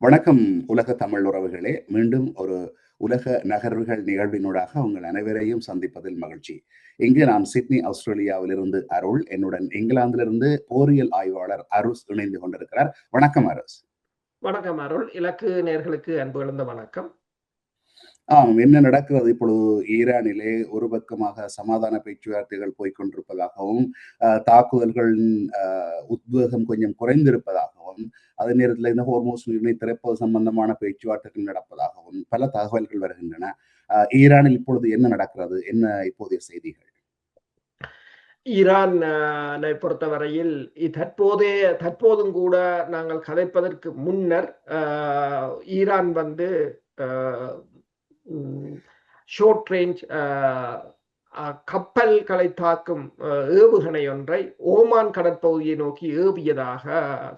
வணக்கம் உலக தமிழ் உறவுகளே. மீண்டும் ஒரு உலக நகர்வுகள் நிகழ்வினூடாக உங்கள் அனைவரையும் சந்திப்பதில் மகிழ்ச்சி. இங்கு நான் சிட்னி, ஆஸ்திரேலியாவிலிருந்து அருள், என்னுடன் இங்கிலாந்திலிருந்து போரியல் ஆய்வாளர் அருஸ் இணைந்து கொண்டிருக்கிறார். வணக்கம் அருஸ். வணக்கம் அருள். இலக்கு நேர்களுக்கு அன்பு கலந்த வணக்கம். என்ன நடக்கிறது இப்பொழுது? ஈரானிலே ஒரு பக்கமாக சமாதான பேச்சுவார்த்தைகள் போய்கொண்டிருப்பதாகவும், தாக்குதல்களின் உத்வேகம் கொஞ்சம் குறைந்திருப்பதாகவும், அதே நேரத்தில் இந்த ஹோர்மோஸ் நீரிணை திறப்பது சம்பந்தமான பேச்சுவார்த்தைகள் நடப்பதாகவும் பல தகவல்கள் வருகின்றன. ஈரானில் இப்பொழுது என்ன நடக்கிறது? என்ன இப்போதைய செய்திகள்? ஈரானை பொறுத்தவரையில் தற்போதும் கூட நாங்கள் கதைப்பதற்கு முன்னர் ஈரான் வந்து ஷார்ட் ரேஞ்ச் கப்பல்களை தாக்கும் ஏவுகணை ஒன்றை ஓமான் கடற்பகுதியை நோக்கி ஏவியதாக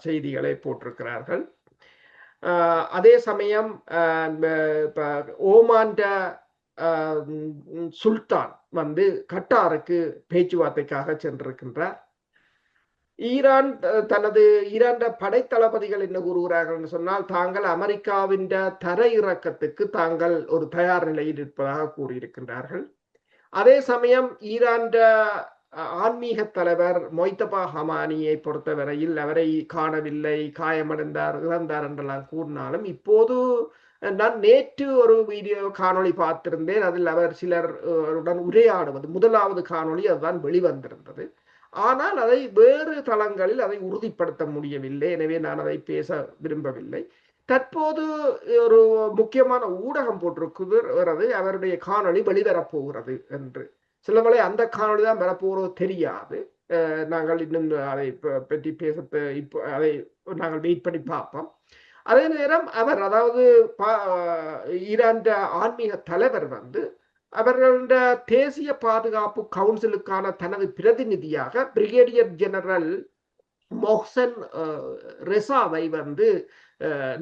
செய்திகளை போட்டிருக்கிறார்கள். அதே சமயம் ஓமான் சுல்தான் வந்து கட்டாருக்கு பேச்சுவார்த்தைக்காக சென்றிருக்கின்றார். ஈரான் படைத்தளபதிகள் என்ன கூறுகிறார்கள் என்று சொன்னால், தாங்கள் அமெரிக்காவின் தரை இறக்கத்துக்கு தாங்கள் ஒரு தயார் நிலையில் இருப்பதாக கூறியிருக்கின்றார்கள். அதே சமயம் ஈரான் ஆன்மீக தலைவர் மொய்தபா ஹமானியை பொறுத்தவரையில் அவரை காணவில்லை, காயமடைந்தார், இறந்தார் என்றெல்லாம் கூறினாலும், இப்போது நான் நேற்று ஒரு காணொளி பார்த்திருந்தேன். அதில் அவர் சிலருடன் உரையாடுவது முதலாவது காணொளி அதுதான் வெளிவந்திருந்தது. ஆனால் அதை வேறு தளங்களில் அதை உறுதிப்படுத்த முடியவில்லை. எனவே நான் அதை பேச விரும்பவில்லை. தற்போது ஒரு முக்கியமான ஊடகம் போட்டிருக்கிறது, அவருடைய காணொளி வெளிவரப்போகிறது என்று. சிலவளை அந்த காணொளி தான் வரப்போகிறது தெரியாது. நாங்கள் இன்னும் அதை பற்றி பேச இப்போ அதை நாங்கள் வெயிட் பண்ணி பார்ப்போம். அதே நேரம் அவர், அதாவது ஈரான் ஆன்மீக தலைவர் வந்து அவர்களுடைய தேசிய பாதுகாப்பு கவுன்சிலுக்கான தனது பிரதிநிதியாக பிரிகேடியர் ஜெனரல் மொஹ்சன் ரெசாவை வந்து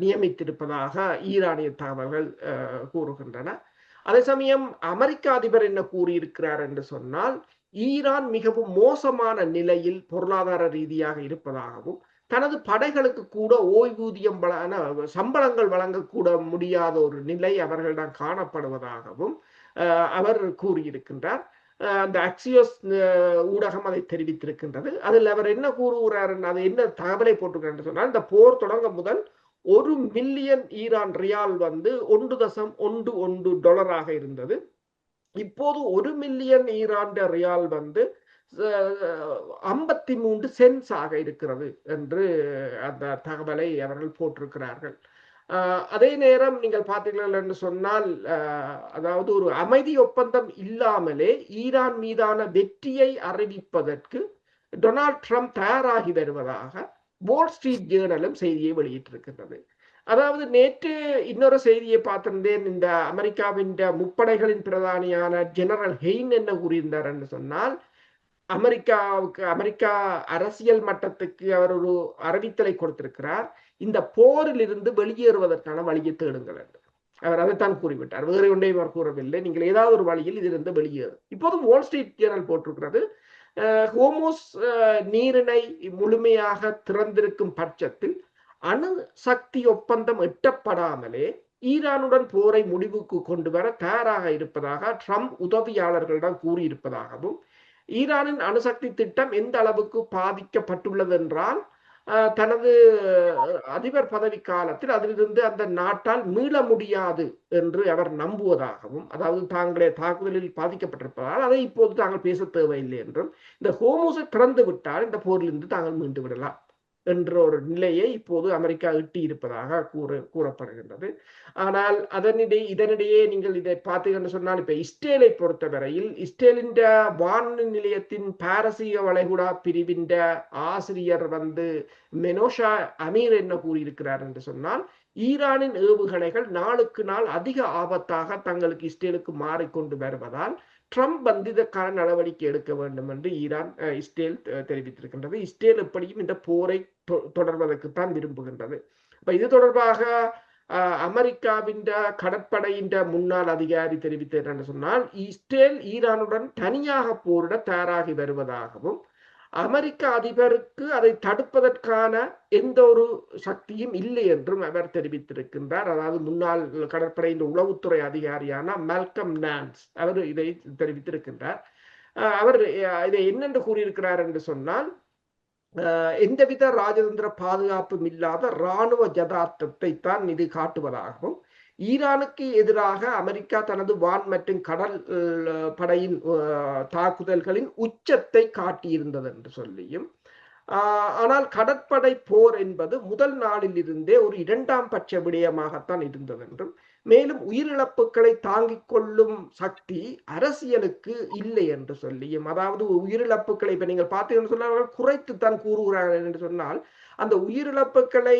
நியமித்திருப்பதாக ஈரானிய தகவல்கள் கூறுகின்றன. அதே சமயம் அமெரிக்க அதிபர் என்ன கூறியிருக்கிறார் என்று சொன்னால், ஈரான் மிகவும் மோசமான நிலையில் பொருளாதார ரீதியாக இருப்பதாகவும், தனது படைகளுக்கு கூட ஓய்வூதியம் சம்பளங்கள் வழங்கக்கூட முடியாத ஒரு நிலை அவர்களிடம் காணப்படுவதாகவும் அவர் கூறியிருக்கின்றார். அந்த அக்சியோஸ் ஊடகம் அதை தெரிவித்திருக்கின்றது. அதில் அவர் என்ன கூறுகிறார், அது என்ன தகவலை போட்டிருக்கிறார் சொன்னால், இந்த போர் தொடங்க முதல் 1 மில்லியன் ஈரான் ரியால் வந்து $1.11 இருந்தது. இப்போது 1 மில்லியன் ஈரான் ரியால் வந்து 53 சென்ட்ஸ் ஆக இருக்கிறது என்று அந்த தகவலை அவர்கள் போட்டிருக்கிறார்கள். அதே நேரம் நீங்கள் பார்த்தீர்கள் என்று சொன்னால், அதாவது ஒரு அமைதி ஒப்பந்தம் இல்லாமலே ஈரான் மீதான வெற்றியை அறிவிப்பதற்கு டொனால்ட் ட்ரம்ப் தயாராகி வருவதாக வால் ஸ்ட்ரீட் ஜேர்னலும் செய்தியை வெளியிட்டிருக்கின்றது. அதாவது நேற்று இன்னொரு செய்தியை பார்த்திருந்தேன். இந்த அமெரிக்காவின் முப்படைகளின் பிரதானியான ஜெனரல் ஹெயின் என்ன கூறியிருந்தார் என்று சொன்னால், அமெரிக்கா அரசியல் மட்டத்துக்கு அவர் ஒரு அறிவித்தலை கொடுத்திருக்கிறார். இந்த போரில் இருந்து வெளியேறுவதற்கான வழியை தேடுங்கள் என்று அவர் அதைத்தான் கூறிவிட்டார். வேறு ஒன்றையும் அவர் கூறவில்லை. நீங்கள் ஏதாவது ஒரு வழியில் இதிலிருந்து வெளியேறு. இப்போதும் வால் ஸ்ட்ரீட் ஜேர்னல் போட்டிருக்கிறது, ஹோர்மோஸ் நீரிணை முழுமையாக திறந்திருக்கும் பட்சத்தில் அணு சக்தி ஒப்பந்தம் எட்டப்படாமலே ஈரானுடன் போரை முடிவுக்கு கொண்டு வர தயாராக இருப்பதாக ட்ரம்ப் உதவியாளர்களிடம் கூறியிருப்பதாகவும், ஈரானின் அணுசக்தி திட்டம் எந்த அளவுக்கு பாதிக்கப்பட்டுள்ளது என்றால், தனது அதிபர் பதவி காலத்தில் அதிலிருந்து அந்த நாட்டால் மீள முடியாது என்று அவர் நம்புவதாகவும், அதாவது தாங்களே தாக்குதலில் பாதிக்கப்பட்டிருப்பதால் அதை இப்போது தாங்கள் பேச தேவையில்லை என்றும், இந்த ஹோர்மூஸை திறந்து விட்டால் இந்த போரிலிருந்து தாங்கள் மீண்டு விடலாம் என்ற ஒரு நிலையை இப்போது அமெரிக்கா எட்டி இருப்பதாக கூறப்படுகின்றது. ஆனால் இதனிடையே நீங்கள் இதை பார்த்தீங்கன்னு சொன்னால், இப்ப இஸ்ரேலை பொறுத்தவரையில் இஸ்ரேலின் வானொலி நிலையத்தின் பாரசீக வளைகுடா பிரிவின் ஆசிரியர் வந்து மெனோஷா அமீர் என்ன கூறியிருக்கிறார் என்று சொன்னால், ஈரானின் ஏவுகணைகள் நாளுக்கு நாள் அதிக ஆபத்தாக தங்களுக்கு இஸ்ரேலுக்கு மாறிக்கொண்டு வருவதால் ட்ரம்ப் வந்து இதற்கான நடவடிக்கை எடுக்க வேண்டும் என்று இஸ்ரேல் தெரிவித்திருக்கின்றது. இஸ்ரேல் எப்படியும் இந்த போரை தொடர்வதற்குத்தான் விரும்புகின்றது. இப்ப இது தொடர்பாக அமெரிக்காவின் கடற்படையின் முன்னாள் அதிகாரி தெரிவித்தார் என்று சொன்னால், இஸ்ரேல் ஈரானுடன் தனியாக போரிட தயாராகி வருவதாகவும், அமெரிக்க அதிபருக்கு அதை தடுப்பதற்கான எந்த ஒரு சக்தியும் இல்லை என்றும் அவர் தெரிவித்திருக்கின்றார். அதாவது முன்னாள் கடற்படையின் உளவுத்துறை அதிகாரியான மால்கம் நான்ஸ் அவர் இதை தெரிவித்திருக்கின்றார். அவர் இதை என்னென்று கூறியிருக்கிறார் என்று சொன்னால், எந்தவித ராஜதந்திர பாதுகாப்பும் இல்லாத இராணுவ யதார்த்தத்தை தான் இது காட்டுவதாகவும், ஈரானுக்கு எதிராக அமெரிக்கா தனது வான் மற்றும் கடல் படையின் தாக்குதல்களின் உச்சத்தை காட்டியிருந்தது என்று சொல்லியும், ஆனால் கடற்படை போர் என்பது முதல் நாளில் இருந்தே ஒரு இரண்டாம் பட்ச விடயமாகத்தான் இருந்தது என்றும், மேலும் உயிரிழப்புகளை தாங்கிக் கொள்ளும் சக்தி அரசியலுக்கு இல்லை என்று சொல்லியும், அதாவது உயிரிழப்புகளை இப்ப நீங்கள் பார்த்தீங்கன்னு சொன்னால் குறைத்துத்தான் கூறுகிறார்கள் என்று சொன்னால், அந்த உயிரிழப்புகளை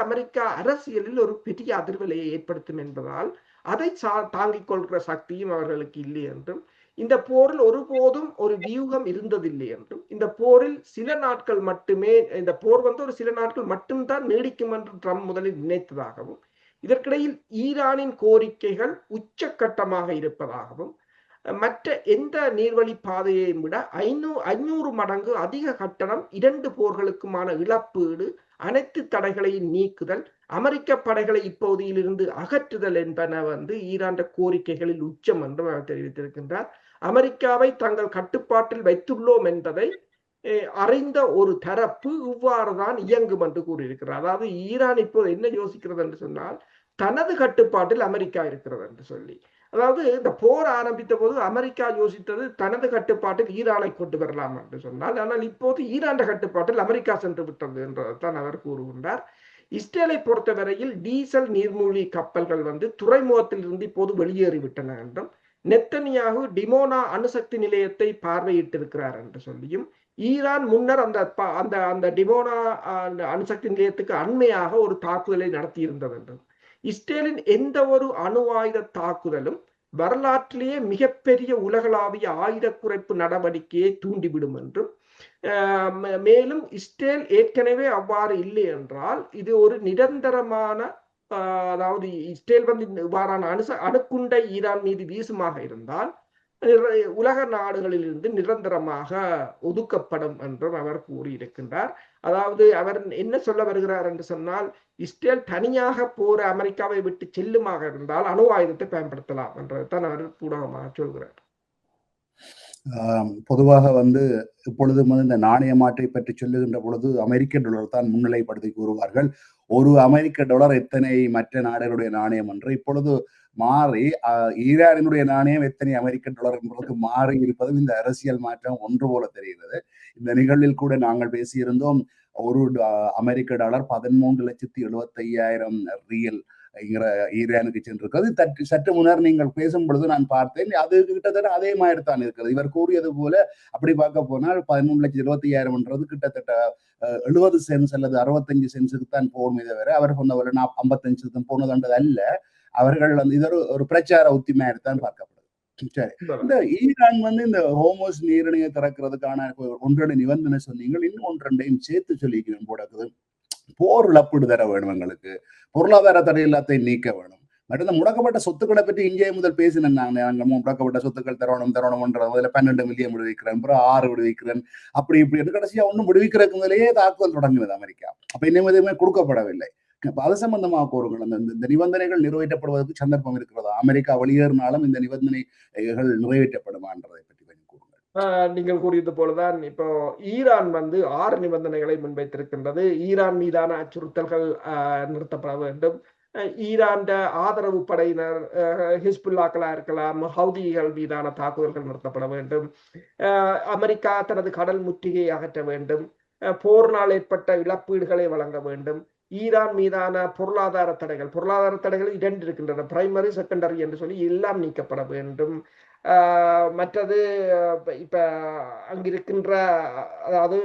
அமெரிக்கா அரசியலில் ஒரு பெரிய அதிர்வலையை ஏற்படுத்தும் என்பதால் அதை தாங்கிக் கொள்கிற சக்தியும் அவர்களுக்கு இல்லை என்றும், இந்த போரில் ஒருபோதும் ஒரு வியூகம் இருந்ததில்லை என்றும், இந்த போரில் சில நாட்கள் மட்டுமே, இந்த போர் ஒரு சில நாட்கள் மட்டும்தான் நீடிக்கும் என்று ட்ரம்ப் முதலில் நினைத்ததாகவும், இதற்கிடையில் ஈரானின் கோரிக்கைகள் உச்சக்கட்டமாக இருப்பதாகவும், மற்ற எந்த நீர்வழி பாதையையும் விட 500 மடங்கு அதிக கட்டணம், 2 போர்களுக்குமான இழப்பீடு, அனைத்து தடைகளையும் நீக்குதல், அமெரிக்க படைகளை இப்பகுதியிலிருந்து அகற்றுதல் என்பன ஈரான் கோரிக்கைகளில் உச்சம் என்றும் அவர் தெரிவித்திருக்கின்றார். அமெரிக்காவை தங்கள் கட்டுப்பாட்டில் வைத்துள்ளோம் என்பதை அறிந்த ஒரு தரப்பு இவ்வாறுதான் இயங்கும் என்று கூறியிருக்கிறார். அதாவது ஈரான் இப்போது என்ன யோசிக்கிறது என்று சொன்னால், தனது கட்டுப்பாட்டில் அமெரிக்கா இருக்கிறது என்று சொல்லி, அதாவது இந்த போர் ஆரம்பித்த போது அமெரிக்கா யோசித்தது தனது கட்டுப்பாட்டில் ஈரானை கொண்டு வரலாம் என்று சொன்னால், ஆனால் இப்போது ஈரான் கட்டுப்பாட்டில் அமெரிக்கா சென்று விட்டது என்றதான் அவர் கூறுகின்றார். இஸ்ரேலை பொறுத்தவரையில் டீசல் நீர்மூழ்கி கப்பல்கள் துறைமுகத்தில் இருந்து இப்போது வெளியேறிவிட்டன என்றும், நெத்தனியாகு டிமோனா அணுசக்தி நிலையத்தை பார்வையிட்டிருக்கிறார் என்று சொல்லியும், ஈரான் முன்னர் அந்த டிமோனா அணுசக்தி நிலையத்துக்கு அண்மையாக ஒரு தாக்குதலை நடத்தியிருந்தது என்றும், இஸ்ரேலின் எந்த ஒரு அணு ஆயுத தாக்குதலும் வரலாற்றிலேயே மிகப்பெரிய உலகளாவிய ஆயுத குறைப்பு நடவடிக்கையை தூண்டிவிடும் என்றும், மேலும் இஸ்ரேல் ஏற்கனவே அவ்வாறு இல்லை என்றால் இது ஒரு நிரந்தரமான, அதாவது இஸ்ரேல் இவ்வாறான அணுக்குண்டை ஈரான் மீது வீசுமாக இருந்தால் உலக நாடுகளில் இருந்து நிரந்தரமாக ஒதுக்கப்படும் என்றும் அவர் கூறியிருக்கின்றார். அதாவது அவர் என்ன சொல்ல வருகிறார் என்று சொன்னால், இஸ்ரேல் தனியாக போற அமெரிக்காவை விட்டு செல்லுமாக இருந்தால் அணு ஆயுதத்தை பயன்படுத்தலாம் என்றதான் அவர் ஊடகமாக சொல்கிறார். பொதுவாக இப்பொழுது இந்த நாணய மாற்றை பற்றி சொல்லுகின்ற பொழுது அமெரிக்க டாலர் தான் முன்னிலைப்படுத்தி கூறுவார்கள். ஒரு அமெரிக்க டாலர் எத்தனை மற்ற நாடுகளுடைய நாணயம் என்று இப்பொழுது மாறி ஈரானினுடைய நாணயம் எத்தனை அமெரிக்க டாலர் என்பதற்கு மாறி இருப்பதும் இந்த அரசியல் மாற்றம் ஒன்று போல தெரிகிறது. இந்த நிகழ்வில் கூட நாங்கள் பேசியிருந்தோம், ஒரு அமெரிக்க டாலர் 13,75,000 ரியல் ஈரானுக்கு சென்றிருக்கிறது. சற்று முன்னர் நீங்கள் பேசும் பொழுது நான் பார்த்தேன், அது கிட்டத்தட்ட அதே மாதிரி தான் இருக்கிறது. இவர் கூறியது போல அப்படி பார்க்க போனால் 13,75,000 கிட்டத்தட்ட 70 சென்ஸ் அல்லது 65 சென்ஸுக்கு தான் போகுமே தவிர அவர் சொன்னவரை 55 போனதுன்றது அல்ல. அவர்கள் இது ஒரு பிரச்சார உத்திமையாகத்தான் பார்க்கப்படுது. சரி, இந்த ஈரான் இந்த ஹோமோஸ் நீரிணையை திறக்கிறதுக்கான 1-2 நிபந்தனை சொன்னீங்க, இன்னும் 1-2 சேர்த்து சொல்லிக்கிறேன் போடக்குது. போர் இழப்பீடு தர வேணும், எங்களுக்கு பொருளாதார தடை எல்லாத்தையும் நீக்க வேணும். மற்ற முடக்கப்பட்ட சொத்துக்களை பற்றி இங்கே முதல் பேசினேன். நாங்கள் முடக்கப்பட்ட சொத்துக்கள் தரணும் முதல்ல 12 மில்லியன் விடுவிக்கிறேன், அப்புறம் 6 விடுவிக்கிறேன், அப்படி இப்படி கடைசியா ஒன்றும் விடுவிக்கிறதுக்கு முதலேயே தாக்குதல் தொடங்குது அமெரிக்கா. அப்ப இன்னும் எதுவுமே கொடுக்கப்படவில்லை. அது சம்பந்தமாக கூறுங்கள், இந்த நிபந்தனைகள் நிறைவேற்றப்படுவதற்கு சந்தர்ப்பம் இருக்கிறதா? அமெரிக்கா வெளியேறினாலும் இந்த நிபந்தனைகள் நிறைவேற்றப்படுமான்றதை பற்றி கூறுங்கள். நீங்கள் கூறியது போலதான் இப்போ ஈரான் 6 நிபந்தனைகளை முன்வைத்திருக்கின்றது. ஈரான் மீதான அச்சுறுத்தல்கள் நிறுத்தப்பட வேண்டும், ஈரான் ஆதரவு படையினர் ஹிஸ்புல்லாக்களா இருக்கலாம், ஹவுதிகள் மீதான தாக்குதல்கள் நிறுத்தப்பட வேண்டும், அமெரிக்கா தனது கடல் முற்றுகையை அகற்ற வேண்டும், போர்னால் ஏற்பட்ட இழப்பீடுகளை வழங்க வேண்டும், ஈரான் மீதான பொருளாதார தடைகள் 2 இருக்கின்றன, பிரைமரி செகண்டரி என்று சொல்லி எல்லாம் நீக்கப்பட வேண்டும். மற்றது இப்ப அங்கிருக்கின்ற, அதாவது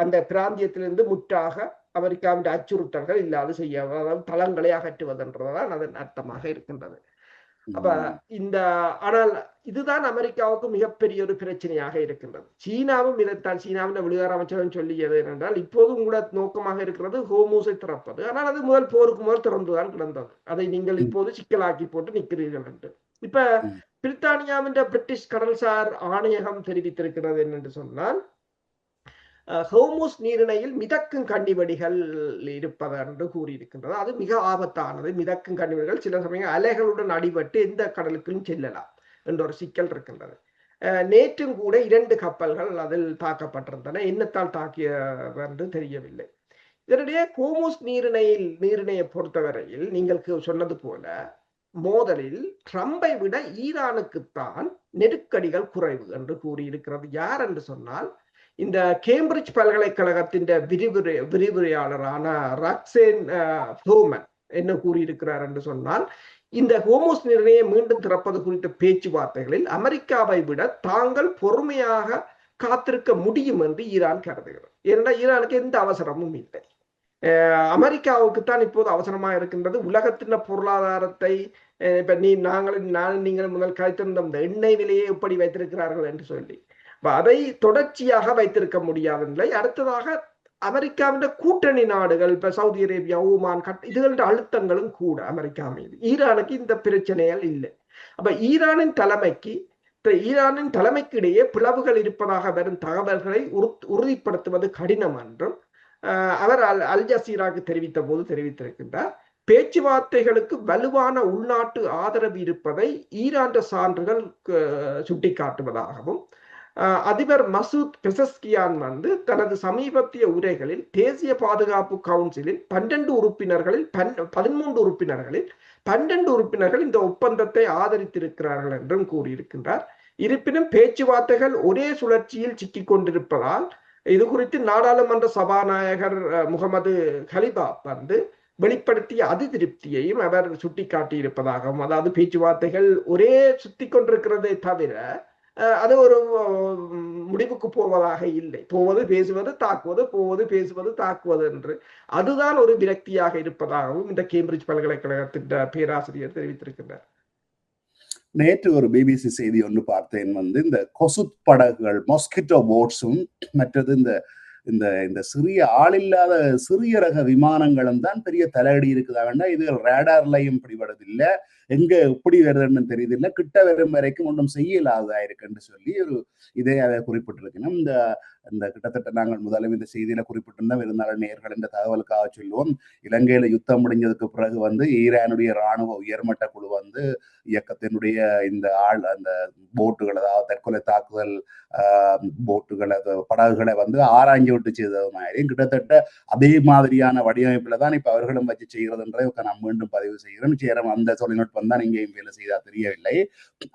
அந்த பிராந்தியத்திலிருந்து முற்றாக அமெரிக்காவின் அச்சுறுத்தல்கள் இல்லாது செய்ய, அதாவது தளங்களை அகற்றுவதென்றதுதான் அதன் அர்த்தமாக இருக்கின்றது. அப்ப ஆனால் இதுதான் அமெரிக்காவுக்கு மிகப்பெரிய ஒரு பிரச்சனையாக இருக்கின்றது. சீனாவும் இதைத்தான், சீனாவின் வெளியுறவு அமைச்சரும் சொல்லியது என்றால், இப்போதும் கூட நோக்கமாக இருக்கிறது ஹோமூஸை திறப்பது. ஆனால் அது போருக்கு முதல் திறந்துதான் கிடந்தது. அதை நீங்கள் இப்போது சிக்கலாக்கி போட்டு நிற்கிறீர்கள் என்று இப்ப பிரித்தானியாவின் பிரிட்டிஷ் கடல்சார் ஆணையகம் தெரிவித்திருக்கிறது என்னென்று சொன்னால், ஹோர்முஸ் நீரிணையில் மிதக்கும் கண்ணிவெடிகள் இருப்பது என்று கூறியிருக்கின்றது. அது மிக ஆபத்தானது. மிதக்கும் கண்ணிவெடிகள் சில சமயம் அலைகளுடன் அடிபட்டு எந்த கடலுக்கும் செல்லலாம் என்ற ஒரு சிக்கல் இருக்கின்றது. நேற்றும் கூட 2 கப்பல்கள் அதில் தாக்கப்பட்டிருந்தன. என்னத்தால் தாக்கிய என்று தெரியவில்லை. இதனிடையே ஹோர்முஸ் நீரிணையை பொறுத்தவரையில் நீங்கள் சொன்னது போல மோதலில் ட்ரம்பை விட ஈரானுக்குத்தான் நெருக்கடிகள் குறைவு என்று கூறியிருக்கிறது. யார் என்று சொன்னால் இந்த கேம்பிரிட்ஜ் பல்கலைக்கழகத்தின் விரிவுரையாளரான ராக்சேன் ஃப்ளோமன் என்ன கூறியிருக்கிறார் என்று சொன்னால், இந்த ஹோர்முஸ் நீரிணையை மீண்டும் திறப்பது குறித்த பேச்சுவார்த்தைகளில் அமெரிக்காவை விட தாங்கள் பொறுமையாக காத்திருக்க முடியும் என்று ஈரான் கருதுகிறது. ஏனென்றால் ஈரானுக்கு எந்த அவசரமும் இல்லை. அமெரிக்காவுக்குத்தான் இப்போது அவசரமா இருக்கின்றது. உலகத்தின் பொருளாதாரத்தை இப்ப நீங்கள் முதல் கழித்திருந்த இந்த எண்ணெய் விலையை எப்படி வைத்திருக்கிறார்கள் என்று சொல்லி அதை தொடர்ச்சியாக வைத்திருக்க முடியாத நிலை. அடுத்ததாக அமெரிக்காவின் கூட்டணி நாடுகள் இப்ப சவுதி அரேபியா, ஓமான், இதுகளோட அழுத்தங்களும் கூட அமெரிக்கா மீது. ஈரானுக்கு இந்த பிரச்சனைகள் இல்லை. அப்ப ஈரானின் தலைமைக்கு இடையே பிளவுகள் இருப்பதாக வரும் தகவல்களை உறுதிப்படுத்துவது கடினம் என்றும் அவர் அல் ஜசீராக்கு தெரிவித்த போது தெரிவித்திருக்கின்றார். பேச்சுவார்த்தைகளுக்கு வலுவான உள்நாட்டு ஆதரவு இருப்பதை ஈரான் சான்றுகள் சுட்டிக்காட்டுவதாகவும் அதிபர் மசூத் பெசஸ்கியான் தனது சமீபத்திய உரைகளில் தேசிய பாதுகாப்பு கவுன்சிலில் 12 உறுப்பினர்கள் இந்த ஒப்பந்தத்தை ஆதரித்திருக்கிறார்கள் என்றும் கூறியிருக்கின்றார். இருப்பினும் பேச்சுவார்த்தைகள் ஒரே சுழற்சியில் சிக்கிக் கொண்டிருப்பதால் இது குறித்து நாடாளுமன்ற சபாநாயகர் முகமது கலிபா வெளிப்படுத்திய அதிருப்தியையும் அவர் சுட்டிக்காட்டியிருப்பதாகவும், அதாவது பேச்சுவார்த்தைகள் ஒரே சுத்தி கொண்டிருக்கிறதை தவிர அது ஒரு முடிவுக்கு போவதாக இல்லை. பேசுவது தாக்குவது என்று அதுதான் ஒரு விரக்தியாக இருப்பதாகவும் இந்த கேம்பிரிட்ஜ் பல்கலைக்கழகத்தின் பேராசிரியர் தெரிவித்திருக்கின்றார். நேற்று ஒரு பிபிசி செய்தி ஒன்று பார்த்தேன். இந்த கொசுத் படகுகள், மொஸ்கிட்டோ போட்ஸும் மற்றது இந்த சிறிய ஆளில்லாத சிறிய ரக விமானங்களும் தான் பெரிய தலையடி இருக்குதாங்கன்னா, இது ரேடார்லையும் பிடிபடுதில்லை, எங்க எப்படி வருதுன்னு தெரியுதில்லை, கிட்ட வரும் வரைக்கும் ஒன்றும் செய்யலாதா இருக்குன்னு சொல்லி ஒரு இதை அதை குறிப்பிட்டிருக்கணும். இந்த கிட்டத்தட்ட நாங்கள் முதலும் இந்த செய்தியில குறிப்பிட்டிருந்தோம். இருந்தாலும் நேர்கள் இந்த தகவலுக்காக சொல்லுவோம். இலங்கையில யுத்தம் முடிஞ்சதுக்கு பிறகு ஈரானுடைய இராணுவ உயர்மட்ட குழு இயக்கத்தினுடைய இந்த அந்த போட்டுகள், அதாவது தற்கொலை தாக்குதல் போட்டுகளை, படகுகளை ஆராய்ஞ்சு விட்டு செய்தது மாதிரி கிட்டத்தட்ட அதே மாதிரியான வடிவமைப்புல தான் இப்ப அவர்களும் வச்சு செய்கிறதுன்றதை நான் மீண்டும் பதிவு செய்கிறேன். சேரம் அந்த தொழில்நுட்பம் தான் இங்கேயும் வேலை செய்தா தெரியவில்லை.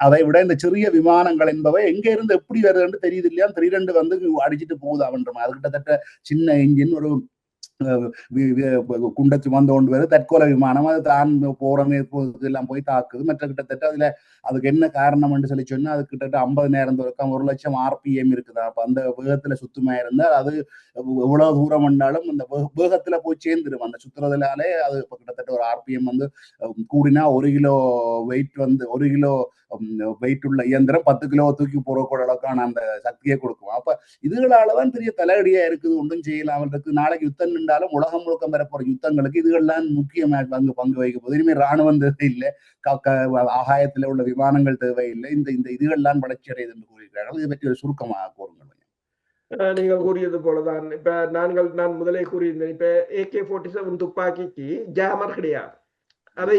அதை விட இந்த சிறிய விமானங்கள் என்பவை எங்க இருந்து எப்படி வருதுன்னு தெரியுது இல்லையா, திடீரென்று அடிச்சுட்டு போகுது அவன்ற அது கிட்டத்தட்ட சின்ன இன்ஜின் ஒரு குண்டை சுமந்து கொண்டு வருது, தற்கொலை விமானம் அது தான் போறமே எல்லாம் போய் தாக்குது. மற்ற கிட்டத்தட்ட அதுல அதுக்கு என்ன காரணம் என்று சொல்லி சொன்னா, அது கிட்டத்தட்ட 50 நேரம் தொடக்கம் 1,00,000 RPM இருக்குதா. அப்ப அந்த வேகத்துல சுத்தமா இருந்தால் அது எவ்வளவு தூரம் வந்தாலும் அந்த வேகத்துல போய் சேர்ந்துடும். அந்த சுத்துறதுனாலே அது கிட்டத்தட்ட ஒரு RPM கூடினா 1 kilo weight 1 kilo weight உள்ள இயந்திரம் 10 கிலோ தூக்கி போறக்கூட அளவுக்கான அந்த சக்தியை கொடுக்கும். அப்ப இதுகளாலதான் பெரிய தலையடியா இருக்குது. ஒன்றும் செய்யலாம் இருக்கு. நாளைக்கு யுத்தம் நின்றாலும் உலகம் முழுக்க வரப்போற யுத்தங்களுக்கு இதுகள்லாம் முக்கியமாக பங்கு வகிக்க போகுது. இனிமேல் ராணுவம் தேவையில்லை, ஆகாயத்துல உள்ள விமானங்கள் தேவையில்லை, இந்த இதுகள்லாம் வளர்ச்சி அடையுது என்று கூறுகிறார்கள். இதை பற்றி ஒரு சுருக்கமாக கூறுங்கள். நீங்கள் கூறியது போலதான் இப்ப நான் முதலே கூறியிருந்தேன். இப்ப AK-47 துப்பாக்கிக்கு ஜாமர் கிடையாது. அதை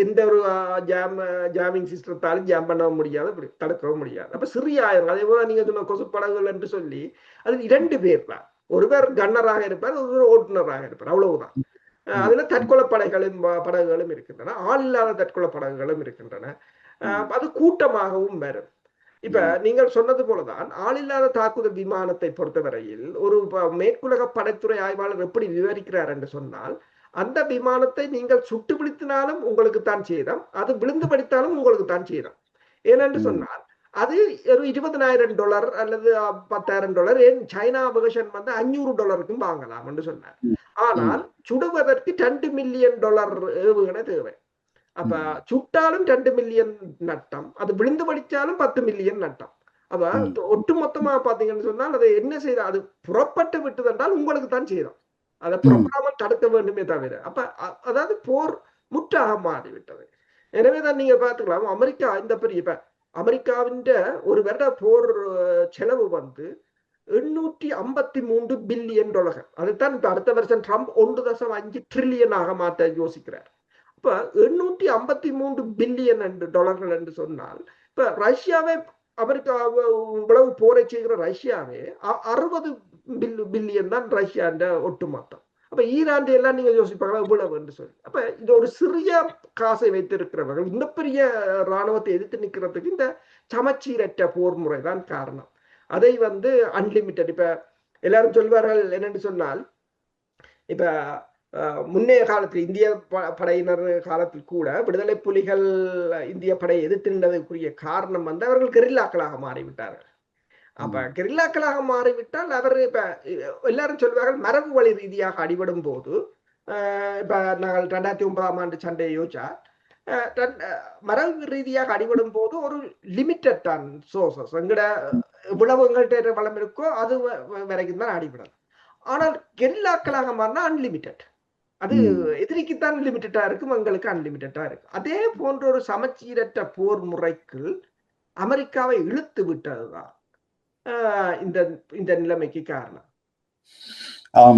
எந்த ஒரு ஜாமிங் சிஸ்டத்தாலும் ஜாம் பண்ண முடியாது, தடுக்கவும் முடியாது. அப்ப சிறிய ஆயுதங்கள், அதே போல நீங்க சொன்ன கொசு படகுகள் என்று சொல்லி அதில் 2 பேர் தான். ஒருவர் கன்னராக இருப்பார், ஒருவர் ஓட்டுநராக இருப்பார், அவ்வளவுதான். அதுல தற்கொலை படகுகளும் இருக்கின்றன, ஆள் இல்லாத தற்கொலை படகுகளும் இருக்கின்றன. அது கூட்டமாகவும் வரும். இப்ப நீங்கள் சொன்னது போலதான் ஆளில்லாத தாக்குதல் விமானத்தை பொறுத்தவரையில் ஒரு மேற்குலக படைத்துறை ஆய்வாளர் எப்படி விவரிக்கிறார் என்று சொன்னால், அந்த விமானத்தை நீங்கள் சுட்டு பிடித்தினாலும் உங்களுக்கு தான் சேதம், அது விழுந்து படித்தாலும் உங்களுக்கு தான் சேதம். ஏனென்று சொன்னால் அது ஒரு $20,000 அல்லது $10,000, ஏன் சைனா வெர்ஷன் $500 வாங்கலாம் என்று சொன்னார். ஆனால் சுடுவதற்கு $2 மில்லியன் ஏவுகணை தேவை. அப்ப சுட்டாலும் 2 மில்லியன் நட்டம், அது விழுந்து படிச்சாலும் 10 மில்லியன் நட்டம். அப்ப ஒட்டு மொத்தமா பாத்தீங்கன்னு சொன்னால் அதை என்ன செய்ய, அது புறப்பட்டு விட்டதென்றால் உங்களுக்கு தான் செய்தோம், அதை புறப்படாமல் தடுக்க வேண்டுமே தவிர. அப்ப அதாவது போர் முற்றாக மாறிவிட்டது. எனவேதான் நீங்க பாத்துக்கலாம், அமெரிக்கா இந்த பெரிய இப்ப அமெரிக்காவின் ஒரு வருட போர் செலவு $853 பில்லியன். அதுதான் இப்ப அடுத்த வருஷம் ட்ரம்ப் 1.5 ட்ரில்லியன் ஆக மாற்ற யோசிக்கிறார். இப்ப $853 பில்லியன் என்று சொன்னால், இப்ப ரஷ்யாவை அமெரிக்கா இவ்வளவு போரை செய்கிற ரஷ்யாவே 60 பில்லியன் தான் ரஷ்யா ஒட்டுமொத்தம். அப்ப ஈரான் எல்லாம் நீங்க யோசிப்பாங்களா இவ்வளவு என்று சொல்லி. அப்ப இது ஒரு சிறிய காசை வைத்திருக்கிறவர்கள் இந்த பெரிய இராணுவத்தை எதிர்த்து நிற்கிறதுக்கு இந்த சமச்சீரற்ற போர் முறை தான் காரணம். அதை அன்லிமிட்டட். இப்ப எல்லாரும் சொல்வார்கள் என்னன்னு சொன்னால், இப்ப முன்னைய காலத்தில் இந்திய படையினர் காலத்தில் கூட விடுதலை புலிகள் இந்திய படையை எதிர்த்து நின்றதுக்குரிய காரணம் அவர்கள் கெரில்லாக்களாக மாறிவிட்டார்கள். அப்ப கெரில்லாக்களாக மாறிவிட்டால் அவர் இப்ப எல்லாரும் சொல்வார்கள் மரபு வழி ரீதியாக அடிபடும் போது, இப்ப நாங்கள் 2009ஆம் ஆண்டு சண்டையை யோசிச்சா, மரபு ரீதியாக அடிபடும் போது ஒரு லிமிட்டட் தான் சோர்சஸ் எங்கட இவ்வளவு எங்கள்கிட்ட வளம் இருக்கோ அது வரைக்கும் தான் அடிபடும். ஆனால் கெரில்லாக்களாக மாறினா அன்லிமிட்டட். அது எதிரிக்குத்தான் லிமிட்டடா இருக்கும், எங்களுக்கு அன்லிமிட்டடா இருக்கு. அதே போன்ற ஒரு சமச்சீரற்ற போர் முறைக்கு அமெரிக்காவை இழுத்து விட்டதுதான் இந்த நிலைமைக்கு காரணம்.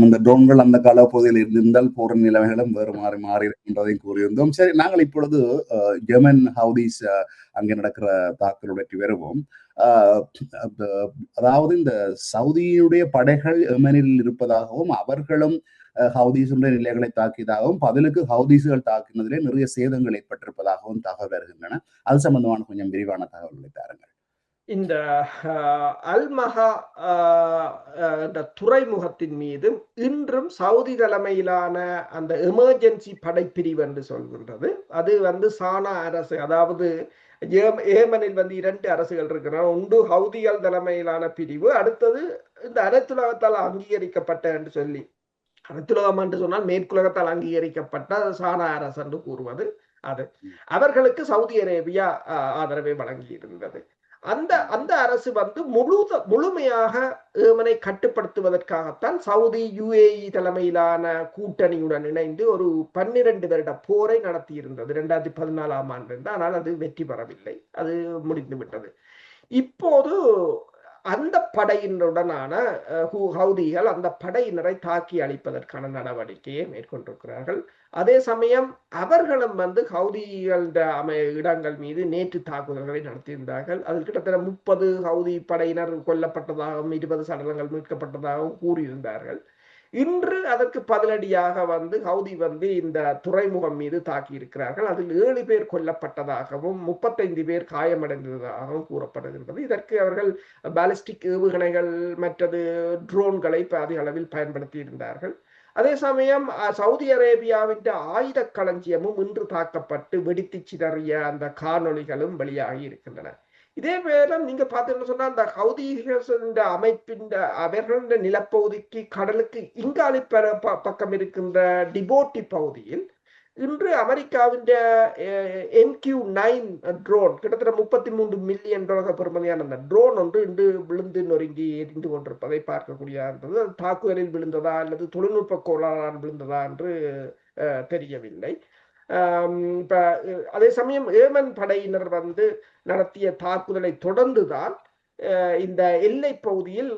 இந்த ட்ரோன்கள் அந்த கால பகுதியில் இருந்திருந்தால் போர் நிலைமைகளும் வேறு மாறி மாறி இருக்கின்றதையும் கூறியிருந்தோம். சரி, நாங்கள் இப்பொழுது ஜெர்மன் ஹவுதிஸ் அங்கே நடக்கிற தாக்குதல் பற்றி வருவோம். அதாவது இந்த சவுதியுடைய படைகள் எமனில் இருப்பதாகவும் அவர்களும் ஹவுதீஸுடைய நிலைகளை தாக்கியதாகவும் பதிலுக்கு ஹவுதீஸுகள் தாக்கினதிலே நிறைய சேதங்கள் ஏற்பட்டிருப்பதாகவும் தகவல் வருகின்றன. அது சம்பந்தமான கொஞ்சம் விரிவான தகவல்களை தாருங்கள். இந்த அல்மஹா துறைமுகத்தின் மீது இன்றும் சவுதி தலைமையிலான அந்த எமர்ஜென்சி படைப்பிரிவு என்று சொல்கின்றது. அது சானா அரசு, அதாவது ஏமனில் 2 அரசுகள் இருக்கிறார். ஒன்று ஹவுதிகள் தலைமையிலான பிரிவு, அடுத்தது இந்த அனைத்துலகத்தால் அங்கீகரிக்கப்பட்ட என்று சொல்லி, அனைத்துலகம் என்று சொன்னால் மேற்குலகத்தால் அங்கீகரிக்கப்பட்ட சானா அரசு என்று கூறுவது. அது அவர்களுக்கு சவுதி அரேபியா ஆதரவை வழங்கி இருந்தது. அந்த அரசு முழுமையாக ஏமனை கட்டுப்படுத்துவதற்காகத்தான் சவுதி UAE தலைமையிலான கூட்டணியுடன் இணைந்து ஒரு 12 வருட போரை நடத்தி இருந்தது 2014ஆம் ஆண்டு. ஆனால் அது வெற்றி பெறவில்லை, அது முடிந்து விட்டது. இப்போது அந்த படையினருடனான ஹவுதிகள் அந்த படையினரை தாக்கி அழிப்பதற்கான நடவடிக்கையை மேற்கொண்டிருக்கிறார்கள். அதே சமயம் அவர்களும் ஹவுதிகள் இடங்கள் மீது நேற்று தாக்குதல்களை நடத்தியிருந்தார்கள். அதில் கிட்டத்தட்ட 30 ஹவுதி படையினர் கொல்லப்பட்டதாகவும் 20 சடலங்கள் மீட்கப்பட்டதாகவும் கூறியிருந்தார்கள். இன்று அதற்கு பதிலடியாக ஹவுதி இந்த துறைமுகம் மீது தாக்கி இருக்கிறார்கள். அதில் 7 பேர் கொல்லப்பட்டதாகவும் 35 பேர் காயமடைந்ததாகவும் கூறப்படுகின்றது. இதற்கு அவர்கள் பாலிஸ்டிக் ஏவுகணைகள் மற்றது ட்ரோன்களை அதிக அளவில் பயன்படுத்தி இருந்தார்கள். அதே சமயம் சவுதி அரேபியாவின் ஆயுத களஞ்சியமும் இன்று தாக்கப்பட்டு வெடித்து சிதறிய அந்த காணொளிகளும் வெளியாகி இருக்கின்றன. இதே வேளை நீங்க பார்த்தீங்கன்னு சொன்னா அந்த ஹவுதி அமைப்பின் அவர்களுடைய நிலப்பகுதிக்கு கடலுக்கு இங்காலி பக்கம் இருக்கின்ற டிபோட்டி பகுதியில் இன்று அமெரிக்காவின் MQ-9 ட்ரோன் கிட்டத்தட்ட $33 மில்லியன் பெறுமதியான அந்த ட்ரோன் ஒன்று இன்று விழுந்து நொறுங்கி எரிந்து கொண்டிருப்பதை பார்க்கக்கூடிய இருந்தது. அது தாக்குதலில் விழுந்ததா அல்லது தொழில்நுட்ப கோளாறால் விழுந்ததா என்று தெரியவில்லை. இப்ப அதே சமயம் ஏமன் படையினர் நடத்திய தாக்குதலை தொடர்ந்துதான் இந்த எல்லை பகுதியில்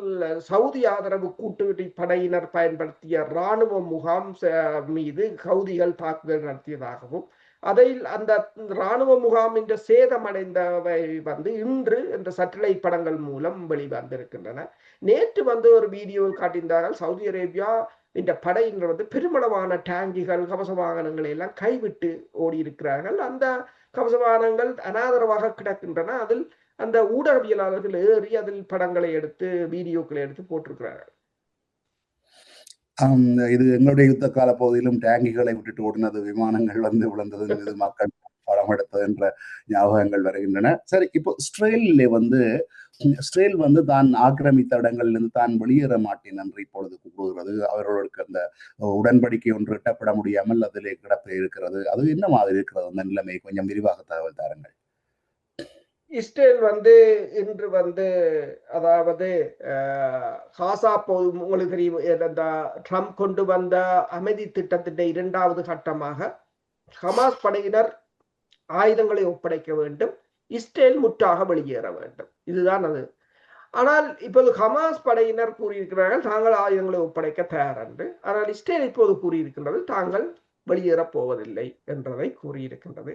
சவுதி ஆதரவு கூட்டு படையினர் பயன்படுத்திய இராணுவ முகாம் மீது ஹவுதிகள் தாக்குதல் நடத்தியதாகவும் அதில் அந்த இராணுவ முகாம் என்ற சேதமடைந்தவை இன்று இந்த சேட்டலைட் படங்கள் மூலம் வெளிவந்திருக்கின்றன. நேற்று ஒரு வீடியோவில் காட்டியிருந்தார்கள் சவுதி அரேபியா இந்த படையினர் பெருமளவான டேங்கிகள் கவச வாகனங்களை எல்லாம் கைவிட்டு ஓடி இருக்கிறார்கள். அந்த கவச வாகனங்கள் அனாதரவாக கிடக்கின்றன. அதில் அந்த ஊடகவியலாளர்கள் ஏறி அதில் படங்களை எடுத்து வீடியோக்களை எடுத்து போட்டிருக்கிறார்கள். இது எங்களுடைய யுத்த கால பகுதியிலும் டேங்கிகளை விட்டுட்டு ஓடினது, விமானங்கள் விழுந்தது மீது மக்கள் படம் எடுத்தது என்ற ஞாபகங்கள் வருகின்றன. சரி, இப்போ இஸ்ரேல் தான் ஆக்கிரமித்த இடங்களிலிருந்து தான் வெளியேற மாட்டேன் என்று இப்பொழுது கூறுகிறது. அவர்களுக்கு அந்த உடன்படிக்கை ஒன்று எட்டப்பட முடியாமல் அதிலே கிடப்பு இருக்கிறது. அது என்ன மாதிரி இருக்கிறது அந்த நிலைமை? கொஞ்சம் விரிவாக தகவல் தாருங்கள். இஸ்ரேல் இன்று அதாவது காசா உங்களுக்கு தெரியும், ட்ரம்ப் கொண்டு வந்த அமைதி திட்டத்தின் 2வது கட்டமாக ஹமாஸ் படையினர் ஆயுதங்களை ஒப்படைக்க வேண்டும், இஸ்ரேல் முற்றாக வெளியேற வேண்டும். இதுதான் அது. ஆனால் இப்போது ஹமாஸ் படையினர் கூறியிருக்கிறார்கள் தாங்கள் ஆயுதங்களை ஒப்படைக்க தயார் என்று. ஆனால் இஸ்ரேல் இப்போது கூறியிருக்கின்றது தாங்கள் வெளியேறப் போவதில்லை என்றதை கூறியிருக்கின்றது.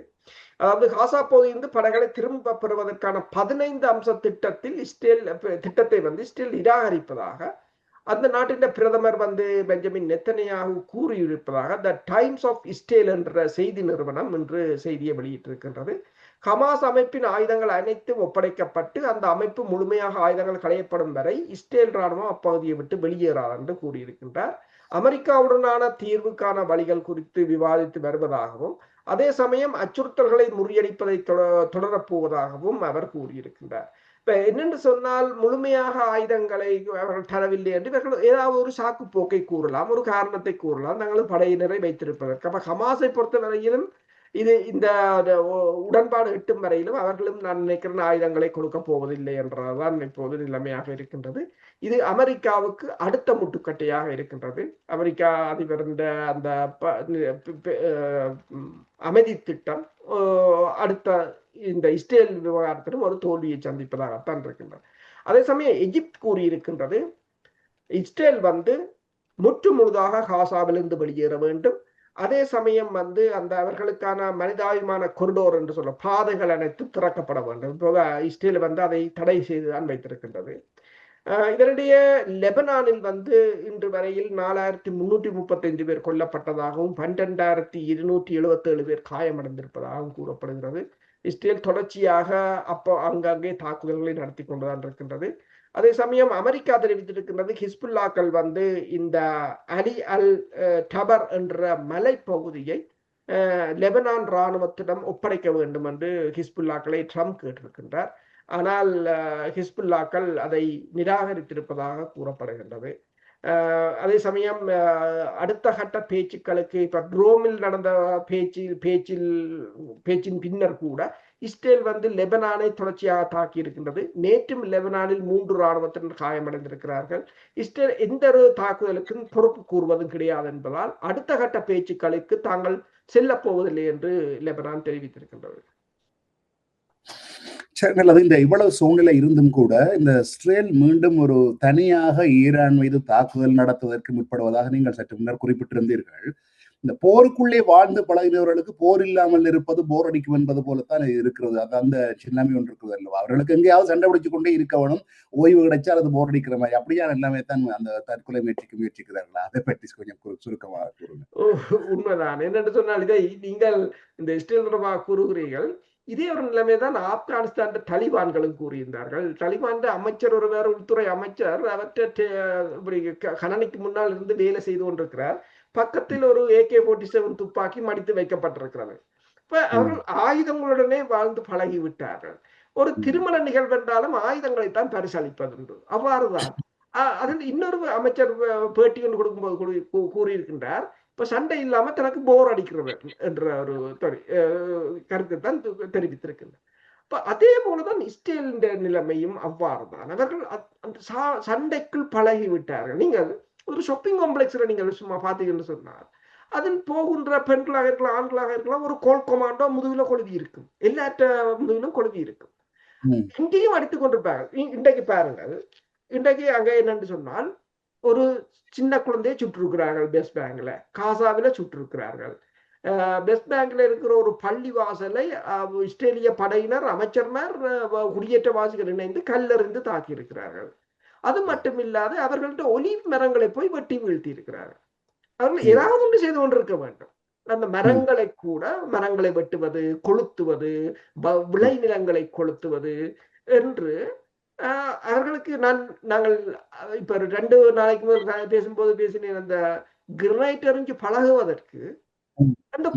அதாவது காசா பகுதியிலிருந்து படைகளை திரும்ப பெறுவதற்கான 15 அம்ச திட்டத்தில் இஸ்ரேல் திட்டத்தை இஸ்ரேல் நிராகரிப்பதாக அந்த நாட்டின் பிரதமர் பெஞ்சமின் நெத்தனியாகு கூறியிருப்பதாக த டைம்ஸ் ஆஃப் இஸ்ரேல் என்ற செய்தி நிறுவனம் இன்று செய்தியை வெளியிட்டிருக்கின்றது. ஹமாஸ் அமைப்பின் ஆயுதங்கள் அனைத்தும் ஒப்படைக்கப்பட்டு அந்த அமைப்பு முழுமையாக ஆயுதங்கள் களையப்படும் வரை இஸ்ரேல் ராணுவம் அப்பகுதியை விட்டு வெளியேறாது என்று கூறியிருக்கின்றார். அமெரிக்காவுடனான தீர்வுக்கான வழிகள் குறித்து விவாதித்து வருவதாகவும் அதே சமயம் அச்சுறுத்தல்களை முறியடிப்பதை தொடரப்போவதாகவும் அவர் கூறியிருக்கின்றார். இப்ப என்னென்று சொன்னால் முழுமையாக ஆயுதங்களை அவர்கள் தரவில்லை என்று இவர்கள் ஏதாவது ஒரு சாக்கு போக்கை கூறலாம், ஒரு காரணத்தை கூறலாம், நாங்கள் படையினரை வைத்திருப்பதற்கு. அப்ப ஹமாஸை பொறுத்தவரையிலும் இந்த உடன்பாடு எட்டும் வரையிலும் அவர்களும் நான் நினைக்கிறேன் ஆயுதங்களை கொடுக்க போவதில்லை என்றதான் இப்போது நிலைமையாக இருக்கின்றது. இது அமெரிக்காவுக்கு அடுத்த முட்டுக்கட்டையாக இருக்கின்றது. அமெரிக்கா அதிபர் அந்த அமைதி திட்டம் அடுத்த இந்த இஸ்ரேல் விவகாரத்திலும் ஒரு தோல்வியை சந்திப்பதாகத்தான் இருக்கின்றது. அதே சமயம் எகிப்து கூறியிருக்கின்றது இஸ்ரேல் முற்று முழுதாக காசாவிலிருந்து வெளியேற வேண்டும். அதே சமயம் அந்த அவர்களுக்கான மனிதாபிமான கொரிடோர் என்று சொல்ல பாதைகள் அனைத்தும் திறக்கப்பட வேண்டும். இப்போ இஸ்ரேல் அதை தடை செய்துதான் வைத்திருக்கின்றது. இதனிடையே லெபனானில் இன்று வரையில் 4335 பேர் கொல்லப்பட்டதாகவும் 12277 பேர் காயமடைந்திருப்பதாகவும் கூறப்படுகிறது. இஸ்ரேல் தொடர்ச்சியாக அங்கங்கே தாக்குதல்களை நடத்தி கொண்டுதான் இருக்கின்றது. அதே சமயம் அமெரிக்கா தெரிவித்திருக்கின்றது ஹிஸ்புல்லாக்கள் இந்த அலி அல் டபர் என்ற மலைப்பகுதியை லெபனான் இராணுவத்திடம் ஒப்படைக்க வேண்டும் என்று ஹிஸ்புல்லாக்களை ட்ரம்ப் கேட்டிருக்கின்றார். ஆனால் ஹிஸ்புல்லாக்கள் அதை நிராகரித்திருப்பதாக கூறப்படுகின்றது. அதே சமயம் அடுத்த கட்ட பேச்சுக்களுக்கு இப்ப ரோமில் நடந்த பேச்சின் பின்னர் கூட இஸ்ரேல் லெபனானை தொடர்ச்சியாக தாக்கி இருக்கின்றது. நேற்றும் லெபனானில் 3 இராணுவத்தினர் காயமடைந்திருக்கிறார்கள். இஸ்ரேல் எந்த ஒரு தாக்குதலுக்கும் பொறுப்பு கூறுவதும் கிடையாது என்பதால் அடுத்த கட்ட பேச்சுக்களுக்கு தாங்கள் செல்ல போவதில்லை என்று லெபனான் தெரிவித்திருக்கின்றது. இந்த இவ்வளவு சூழ்நிலை இருந்தும் கூட இந்த இஸ்ரேல் மீண்டும் ஒரு தனியாக ஈரான் மீது தாக்குதல் நடத்துவதற்கு முற்படுவதாக நீங்கள் சற்று முன்னர் குறிப்பிட்டிருந்தீர்கள். இந்த போருக்குள்ளே வாழ்ந்து பழகினவர்களுக்கு போர் இல்லாமல் இருப்பது போர் அடிக்கும் என்பது போலத்தான் இருக்கிறது. அது அந்த சின்னமே ஒன்று இருக்குது அல்லவா? அவர்களுக்கு எங்கேயாவது சண்டை பிடிச்சு கொண்டே இருக்க வேணும், ஓய்வு கிடைச்சால் அது போர் அடிக்கிற மாதிரி அப்படியான எல்லாமே தான் அந்த தற்கொலை முயற்சிக்கிறார்களா? அதை பற்றி கொஞ்சம் சுருக்கமாக கூறுங்க. உண்மைதான். என்னென்று சொன்னால் இதை நீங்கள் இந்த இஸ்ரேல் தொடர்பாக கூறுகிறீர்கள். இதே ஒரு நிலைமைதான் ஆப்கானிஸ்தான் தலிபான்களும் கூறியிருந்தார்கள். தலிபான் அமைச்சர் ஒருவர், உள்துறை அமைச்சர், அவற்றை கணனிக்கு முன்னால் இருந்து வேலை செய்து கொண்டிருக்கிறார். பக்கத்தில் ஒரு AK-47 துப்பாக்கி மடித்து வைக்கப்பட்டிருக்கிறது. இப்ப அவர்கள் ஆயுதங்களுடனே வாழ்ந்து பழகி விட்டார்கள். ஒரு திருமண நிகழ்வு என்றாலும் ஆயுதங்களைத்தான் பரிசளிப்பது அவ்வாறுதான். அதில் இன்னொரு அமைச்சர் பேட்டி ஒன்று கொடுக்கும்போது கூறியிருக்கின்றார், இப்ப சண்டை இல்லாம தனக்கு போர் அடிக்கிறது என்ற ஒரு கருத்தை தான் தெரிவித்திருக்கின்றார். இப்ப அதே போலதான் இஸ்ரேலின் நிலைமையும் அவ்வாறுதான். அவர்கள் அந்த சண்டைக்குள் பழகி விட்டார்கள். நீங்கள் ஒரு ஷாப்பிங் காம்ப்ளெக்ஸ்ல நீங்கள் சும்மா பாத்தீங்கன்னு சொன்னால் அதில் போகின்ற பெண்களாக இருக்கலாம், ஆண்களாக இருக்கலாம், ஒரு கோல் கொமாண்டோ முதுகுல கொழுவி இருக்கும், எல்லாற்ற முதுகிலும் கொழுவி இருக்கும். இங்கேயும் அடித்துக் கொண்டிருப்பார்கள். இன்றைக்கு பாருங்கள், இன்றைக்கு அங்க என்னன்னு சொன்னால் ஒரு சின்ன குழந்தையை சுற்றிருக்கிறார்கள். பெஸ்ட் பேங்க்ல காசாவில சுற்றிருக்கிறார்கள். பெஸ்ட் பேங்க்ல இருக்கிற ஒரு பள்ளி வாசலை இஸ்ரேலிய படையினர், அமைச்சர்மார், குடியேற்றவாசிகள் இணைந்து கல்லறிந்து தாக்கி இருக்கிறார்கள். அது மட்டும் இல்லாது அவர்கள்ட்ட ஒலிவ் மரங்களை போய் வெட்டி வீழ்த்தி இருக்கிறார்கள். அவர்கள் ஏதாவது ஒன்று செய்து கொண்டிருக்க வேண்டும். அந்த மரங்களை கூட மரங்களை வெட்டுவது, கொளுத்துவது, விளைநிலங்களை கொளுத்துவது என்று அவர்களுக்கு நாங்கள் இப்ப 2 நாளைக்கு முதல் பேசும்போது பேசினேன். அந்த கிரனைட் எறிஞ்சு பழகுவதற்கு அந்த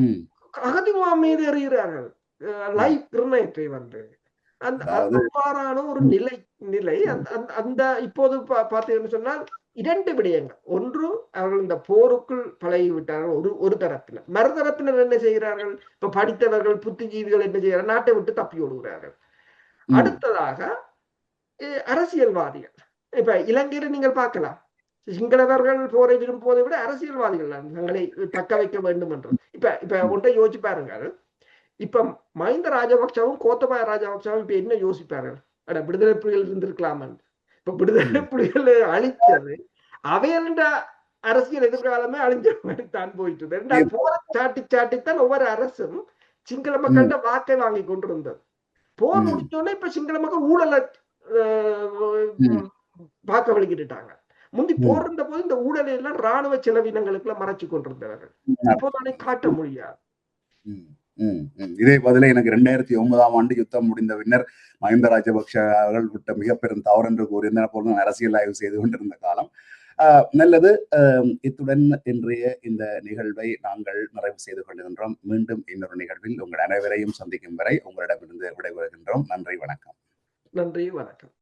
அகதிமா மீது எறிகிறார்கள் லைவ் கிரனைட்டை அவ்வாறான ஒரு நிலை அந்த இப்போது பார்த்தீங்கன்னு சொன்னால் 2 விடயங்கள். ஒன்று, அவர்கள் இந்த போருக்குள் பழகி விட்டார்கள் ஒரு தரப்பினர். மறுதரப்பினர் என்ன செய்கிறார்கள்? இப்ப படித்தவர்கள், புத்திஜீவிகள் என்ன செய்கிறார்கள்? நாட்டை விட்டு தப்பி ஓடுகிறார்கள். அடுத்ததாக அரசியல்வாதிகள். இப்ப இலங்கையில நீங்கள் பார்க்கலாம், சிங்களவர்கள் போரை விரும்புவதை விட அரசியல்வாதிகள் தங்களை தக்க வைக்க வேண்டும் என்று. இப்ப ஒன்றை யோசிச்சு பாருங்கள். இப்ப மஹிந்த ராஜபக்சவும் கோத்தபாய ராஜபக்சவும் இப்ப என்ன யோசிப்பார்கள்? விடுதலை புலிகள் இருந்திருக்கலாம். இப்ப விடுதலை புலிகளை அழித்தது அவையண்ட அரசியல் எதிர்காலமே அழிஞ்ச மாதிரி தான் போயிட்டு இரண்டாம் போரை சாட்டித்தான் ஒவ்வொரு அரசும் சிங்கள மக்கள்கிட்ட வாக்கை வாங்கி கொண்டிருந்தது. போர் முடிச்சோடனே இப்ப சிங்கள மக்கள் ஊழலை வாக்க வலிக்கிட்டுட்டாங்க. முந்தி போர் இருந்த போது இந்த ஊழலை எல்லாம் ராணுவ செலவினங்களுக்கு எல்லாம் மறைச்சு கொண்டிருந்தவர்கள். இப்போது அதை காட்ட முடியாது. இதே பதில எனக்கு 2009ஆம் ஆண்டு யுத்தம் முடிந்த பின்னர் மஹிந்த ராஜபக்ஷ அவர்கள் விட்ட மிக பெரும் தவறு என்று கூறியிருந்த போது அரசியல் ஆய்வு செய்து கொண்டிருந்த காலம். நல்லது. இத்துடன் இன்றைய இந்த நிகழ்வை நாங்கள் நிறைவு செய்து கொள்கின்றோம். மீண்டும் இன்னொரு நிகழ்வில் உங்கள் அனைவரையும் சந்திக்கும் வரை உங்களிடமிருந்து விடைபெறுகின்றோம். நன்றி, வணக்கம். நன்றி, வணக்கம்.